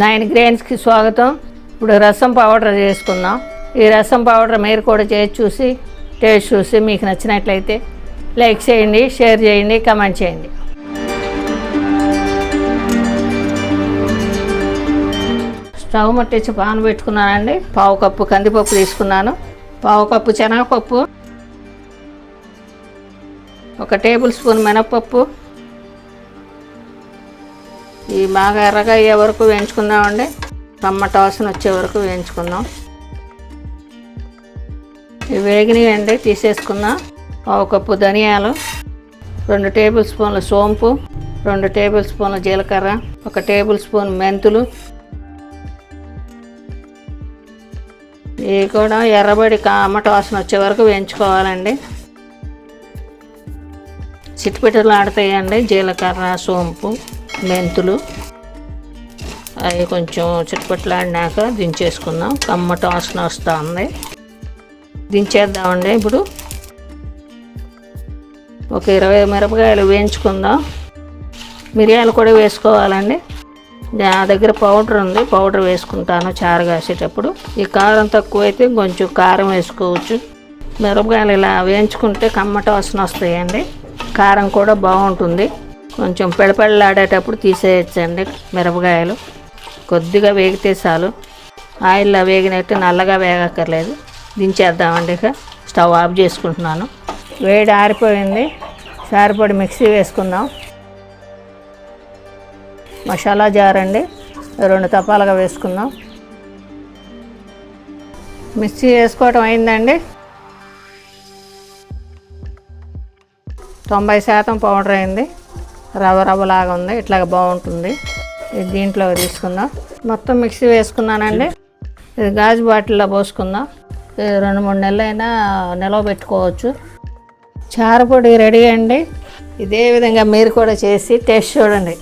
9 గ్రెయిన్స్కి స్వాగతం. ఇప్పుడు రసం పౌడర్ చేసుకుందాం. ఈ రసం పౌడర్ మీరు కూడా చేసి చూసి టేస్ట్ చూసి మీకు నచ్చినట్లయితే లైక్ చేయండి, షేర్ చేయండి, కామెంట్ చేయండి. స్టవ్ ముట్టించి పాన్ పెట్టుకున్నానండి. 1/2 కప్పు కందిపప్పు తీసుకున్నాను, 1/2 కప్పు శనగపప్పు, 1 టేబుల్ స్పూన్ మినప్పప్పు. ఇవి బాగా ఎర్రగా అయ్యే వరకు వేయించుకుందామండి. టమాటా వాసన వచ్చే వరకు వేయించుకుందాం. ఇవి వేగినాయండి, తీసేసుకుందాం. 1/2 కప్పు ధనియాలు, 2 టేబుల్ స్పూన్ల సోంపు, 2 టేబుల్ స్పూన్ల జీలకర్ర, 1 టేబుల్ స్పూన్ మెంతులు. ఇవి కూడా ఎర్రబడి టమాటా వాసన వచ్చే వరకు వేయించుకోవాలండి. చిటిపిటలు ఆడతాయండి జీలకర్ర, సోంపు, మెంతులు. అవి కొంచెం చిటిపట్లాడినాక దించేసుకుందాం. టమాటా వాసన వస్తూ ఉంది, దించేద్దామండి. ఇప్పుడు ఒక 20 మిరపకాయలు వేయించుకుందాం. మిరియాలు కూడా వేసుకోవాలండి. నా దగ్గర పౌడర్ ఉంది, పౌడర్ వేసుకుంటాను చారు కాసేటప్పుడు. ఈ కారం తక్కువైతే కొంచెం కారం వేసుకోవచ్చు. మిరపకాయలు ఇలా వేయించుకుంటే టమాటా వాసన వస్తాయండి, కారం కూడా బాగుంటుంది. కొంచెం పెడపెడలాడేటప్పుడు తీసేయచ్చండి మిరపకాయలు. కొద్దిగా వేగితే చాలు, ఆయిల్లో వేగినట్టు నల్లగా వేగక్కర్లేదు. దించేద్దామండి. ఇక స్టవ్ ఆఫ్ చేసుకుంటున్నాను. వేడి ఆరిపోయింది. చారు పొడి మిక్సీ వేసుకుందాం. మసాలా జార్ అండి, 2 తపాలుగా వేసుకుందాం. మిక్సీ వేసుకోవటం అయిందండి. 90% పౌడర్ అయింది. రవ్వలాగా ఉంది, ఇట్లాగ బాగుంటుంది. ఇది దీంట్లో తీసుకుందాం. మొత్తం మిక్సీ వేసుకున్నానండి. ఇది గాజు బాటిల్లో పోసుకుందాం. 2-3 నెలలైనా నిలవ పెట్టుకోవచ్చు. చారు పొడి రెడీ అండి. ఇదే విధంగా మీరు కూడా చేసి టేస్ట్ చూడండి.